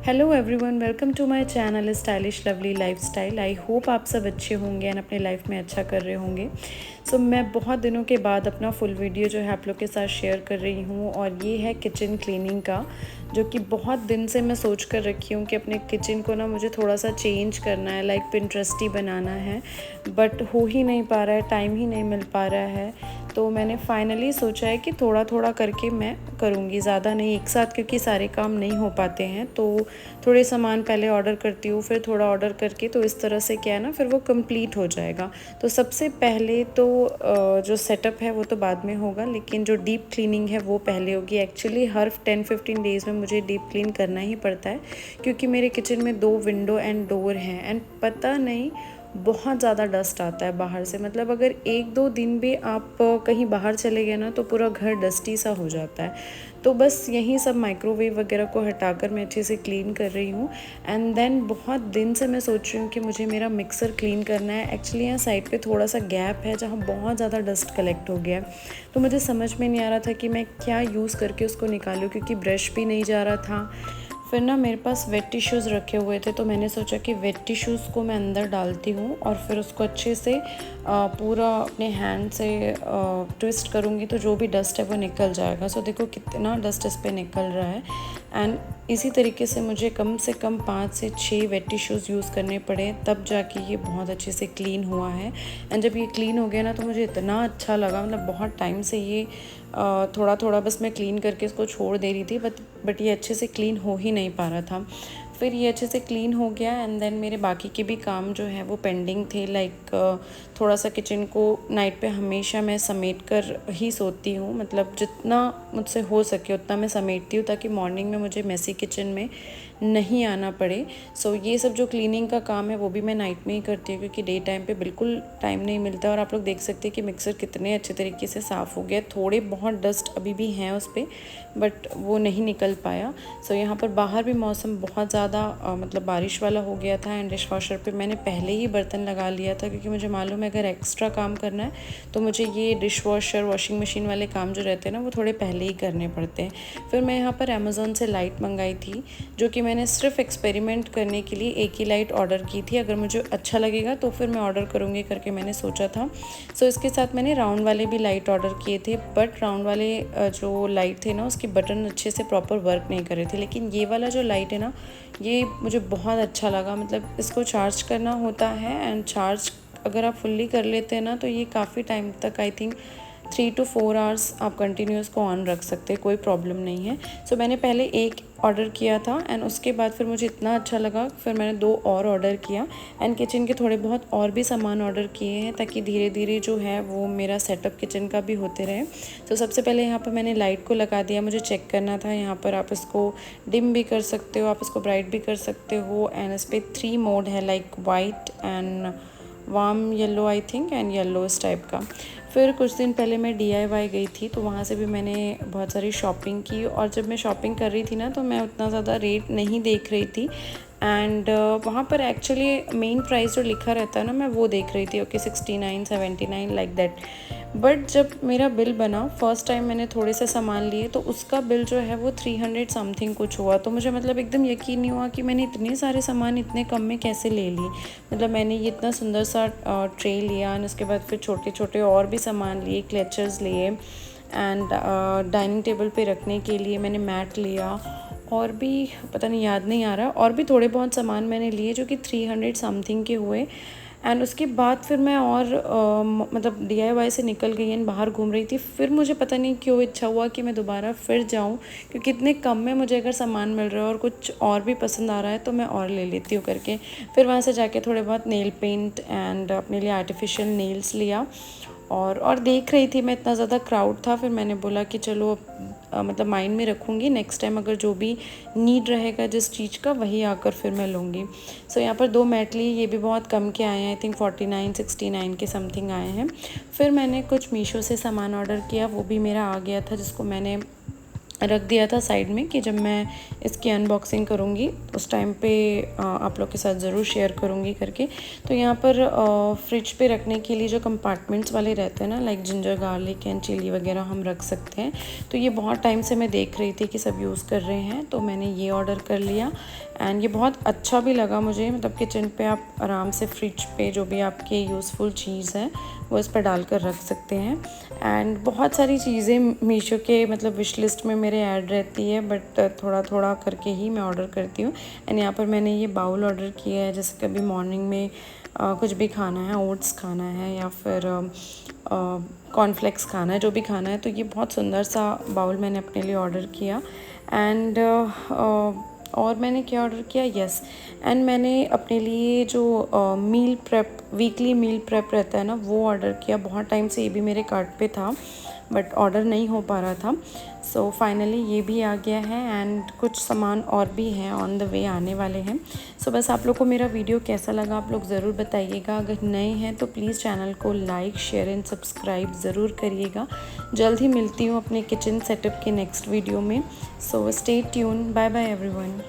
Hello everyone, welcome to my channel stylish lovely lifestyle. I hope आप सब अच्छे होंगे एंड अपने लाइफ में अच्छा कर रहे होंगे। मैं बहुत दिनों के बाद अपना फुल वीडियो जो है आप लोग के साथ शेयर कर रही हूँ और ये है किचन क्लीनिंग का, जो कि बहुत दिन से मैं सोच कर रखी हूँ कि अपने किचन को ना मुझे थोड़ा सा चेंज करना है, लाइक पिंटरेस्टी बनाना है, बट हो ही नहीं पा रहा है, टाइम ही नहीं मिल पा रहा है। तो मैंने फाइनली सोचा है कि थोड़ा थोड़ा करके मैं करूँगी, ज़्यादा नहीं एक साथ, क्योंकि सारे काम नहीं हो पाते हैं। तो थोड़े सामान पहले ऑर्डर करती हूँ, फिर थोड़ा ऑर्डर करके, तो इस तरह से क्या है ना, फिर वो कंप्लीट हो जाएगा। तो सबसे पहले तो जो सेटअप है वो तो बाद में होगा, लेकिन जो डीप क्लीनिंग है वो पहले होगी। एक्चुअली हर 10-15 डेज़ में मुझे डीप क्लीन करना ही पड़ता है, क्योंकि मेरे किचन में 2 विंडो एंड डोर हैं एंड पता नहीं बहुत ज़्यादा डस्ट आता है बाहर से। मतलब अगर 1-2 दिन भी आप कहीं बाहर चले गए ना, तो पूरा घर डस्टी सा हो जाता है। तो बस यही सब माइक्रोवेव वगैरह को हटाकर मैं अच्छे से क्लीन कर रही हूँ। एंड देन बहुत दिन से मैं सोच रही हूँ कि मुझे मेरा मिक्सर क्लीन करना है। एक्चुअली यहाँ साइड पे थोड़ा सा गैप है जहाँ बहुत ज़्यादा डस्ट कलेक्ट हो गया है, तो मुझे समझ में नहीं आ रहा था कि मैं क्या यूज़ करके उसको निकालूँ, क्योंकि ब्रश भी नहीं जा रहा था। फिर ना मेरे पास वेट टिश्यूज़ रखे हुए थे, तो मैंने सोचा कि वेट टिश्यूज़ को मैं अंदर डालती हूँ और फिर उसको अच्छे से पूरा अपने हैंड से ट्विस्ट करूँगी, तो जो भी डस्ट है वो निकल जाएगा। सो देखो कितना डस्ट इस पे निकल रहा है। एंड इसी तरीके से कम 5 से 6 वेट टिश्यूज़ यूज़ करने पड़े, तब जाके ये बहुत अच्छे से क्लीन हुआ है। एंड जब ये क्लीन हो गया ना, तो मुझे इतना अच्छा लगा। मतलब बहुत टाइम से ये थोड़ा थोड़ा बस मैं क्लीन करके इसको छोड़ दे रही थी, बट ये अच्छे से क्लीन हो ही नहीं पा रहा था। फिर ये अच्छे से क्लीन हो गया एंड देन मेरे बाकी के भी काम जो है वो पेंडिंग थे। लाइक थोड़ा सा किचन को नाइट पे हमेशा मैं समेट कर ही सोती हूँ, मतलब जितना मुझसे हो सके उतना मैं समेटती हूँ, ताकि मॉर्निंग में मुझे मेसी किचन में नहीं आना पड़े। ये सब जो क्लीनिंग का काम है वो भी मैं नाइट में ही करती हूँ, क्योंकि डे टाइम पे बिल्कुल टाइम नहीं मिलता। और आप लोग देख सकते हैं कि मिक्सर कितने अच्छे तरीके से साफ़ हो गया। थोड़े बहुत डस्ट अभी भी हैं उस पर, बट वो नहीं निकल पाया। यहाँ पर बाहर भी मौसम बहुत ज़्यादा मतलब बारिश वाला हो गया था एंड डिश वॉशर पे मैंने पहले ही बर्तन लगा लिया था, क्योंकि मुझे मालूम है अगर एक्स्ट्रा काम करना है तो मुझे ये डिश वॉशर वॉशिंग मशीन वाले काम जो रहते हैं ना, वो थोड़े पहले ही करने पड़ते हैं। फिर मैं यहाँ पर अमेज़ोन से लाइट मंगाई थी, जो कि मैंने सिर्फ एक्सपेरिमेंट करने के लिए एक ही लाइट ऑर्डर की थी। अगर मुझे अच्छा लगेगा तो फिर मैं ऑर्डर करूँगी करके मैंने सोचा था। इसके साथ मैंने राउंड वाले भी लाइट ऑर्डर किए थे, बट राउंड वाले जो लाइट थे ना, उसके बटन अच्छे से प्रॉपर वर्क नहीं कर रहे थे। लेकिन ये वाला जो लाइट है ना, ये मुझे बहुत अच्छा लगा। मतलब इसको चार्ज करना होता है एंड चार्ज अगर आप फुल्ली कर लेते हैं ना, तो ये काफ़ी टाइम तक, आई थिंक 3 to 4 आवर्स आप कंटिन्यूस को ऑन रख सकते हैं, कोई प्रॉब्लम नहीं है। मैंने पहले एक ऑर्डर किया था एंड उसके बाद फिर मुझे इतना अच्छा लगा, फिर मैंने 2 और ऑर्डर किया एंड किचन के थोड़े बहुत और भी सामान ऑर्डर किए हैं, ताकि धीरे धीरे जो है वो मेरा सेटअप किचन का भी होते रहे। सबसे पहले यहाँ पर मैंने लाइट को लगा दिया। मुझे चेक करना था, यहाँ पर आप इसको डिम भी कर सकते हो, आप इसको ब्राइट भी कर सकते हो। एंड इस पर 3 मोड है, like white and warm yellow I think, and yellow इस टाइप का। फिर कुछ दिन पहले मैं DIY गई थी, तो वहाँ से भी मैंने बहुत सारी शॉपिंग की। और जब मैं शॉपिंग कर रही थी ना, तो मैं उतना ज़्यादा रेट नहीं देख रही थी एंड वहाँ पर एक्चुअली मेन प्राइस जो लिखा रहता है ना, मैं वो देख रही थी, ओके 69-79 लाइक दैट। बट जब मेरा बिल बना, फर्स्ट टाइम मैंने थोड़े से सामान लिए, तो उसका बिल जो है वो 300 समथिंग कुछ हुआ। तो मुझे मतलब एकदम यकीन नहीं हुआ कि मैंने इतने सारे सामान इतने कम में कैसे ले ली। मतलब मैंने ये इतना सुंदर सा ट्रे लिया एंड उसके बाद फिर छोटे छोटे और भी सामान लिए, क्लेचर्स लिए एंड डाइनिंग टेबल पे रखने के लिए मैंने मैट लिया, और भी पता नहीं, याद नहीं आ रहा, और भी थोड़े बहुत सामान मैंने लिए जो कि 300 समथिंग के हुए। एंड उसके बाद फिर मैं और मतलब DIY से निकल गई एंड बाहर घूम रही थी। फिर मुझे पता नहीं क्यों इच्छा हुआ कि मैं दोबारा फिर जाऊं, क्योंकि इतने कम में मुझे अगर सामान मिल रहा है और कुछ और भी पसंद आ रहा है तो मैं और ले लेती हूँ करके। फिर वहाँ से जाके थोड़े बहुत नेल पेंट एंड अपने लिए आर्टिफिशियल नेल्स लिया, और देख रही थी मैं, इतना ज़्यादा क्राउड था। फिर मैंने बोला कि चलो मतलब माइंड में रखूँगी, नेक्स्ट टाइम अगर जो भी नीड रहेगा जिस चीज़ का, वही आकर फिर मैं लूँगी। यहाँ पर 2 मैट लिए, ये भी बहुत कम के आए हैं, आई थिंक 49-69 के समथिंग आए हैं। फिर मैंने कुछ मीशो से सामान ऑर्डर किया, वो भी मेरा आ गया था, जिसको मैंने रख दिया था साइड में कि जब मैं इसकी अनबॉक्सिंग करूँगी उस टाइम पे आप लोग के साथ ज़रूर शेयर करूँगी करके। तो यहाँ पर फ्रिज पे रखने के लिए जो कंपार्टमेंट्स वाले रहते हैं ना, like ginger garlic and chilli वगैरह हम रख सकते हैं। तो ये बहुत टाइम से मैं देख रही थी कि सब यूज़ कर रहे हैं, तो मैंने ये ऑर्डर कर लिया। एंड ये बहुत अच्छा भी लगा मुझे, मतलब किचन पे आप आराम से फ्रिज पे जो भी आपके यूज़फुल चीज़ है वो इस पर डाल कर रख सकते हैं। एंड बहुत सारी चीज़ें मीशो के मतलब विश लिस्ट में मेरे ऐड रहती है, बट थोड़ा थोड़ा करके ही मैं ऑर्डर करती हूँ। एंड यहाँ पर मैंने ये बाउल ऑर्डर किया है, जैसे कभी मॉर्निंग में कुछ भी खाना है, ओट्स खाना है या फिर कॉर्नफ्लेक्स खाना है, जो भी खाना है। तो ये बहुत सुंदर सा बाउल मैंने अपने लिए ऑर्डर किया। एंड और मैंने क्या ऑर्डर किया, यस, एंड मैंने अपने लिए जो meal prep, weekly meal prep रहता है ना, वो ऑर्डर किया। बहुत टाइम से ये भी मेरे कार्ट पे था बट ऑर्डर नहीं हो पा रहा था। सो फाइनली ये भी आ गया है एंड कुछ सामान और भी हैं ऑन द वे, आने वाले हैं। सो बस आप लोग को मेरा वीडियो कैसा लगा आप लोग ज़रूर बताइएगा। अगर नए हैं तो प्लीज़ चैनल को लाइक, शेयर एंड सब्सक्राइब ज़रूर करिएगा। जल्द ही मिलती हूँ अपने किचन सेटअप के नेक्स्ट वीडियो में। So stay tune, bye bye everyone.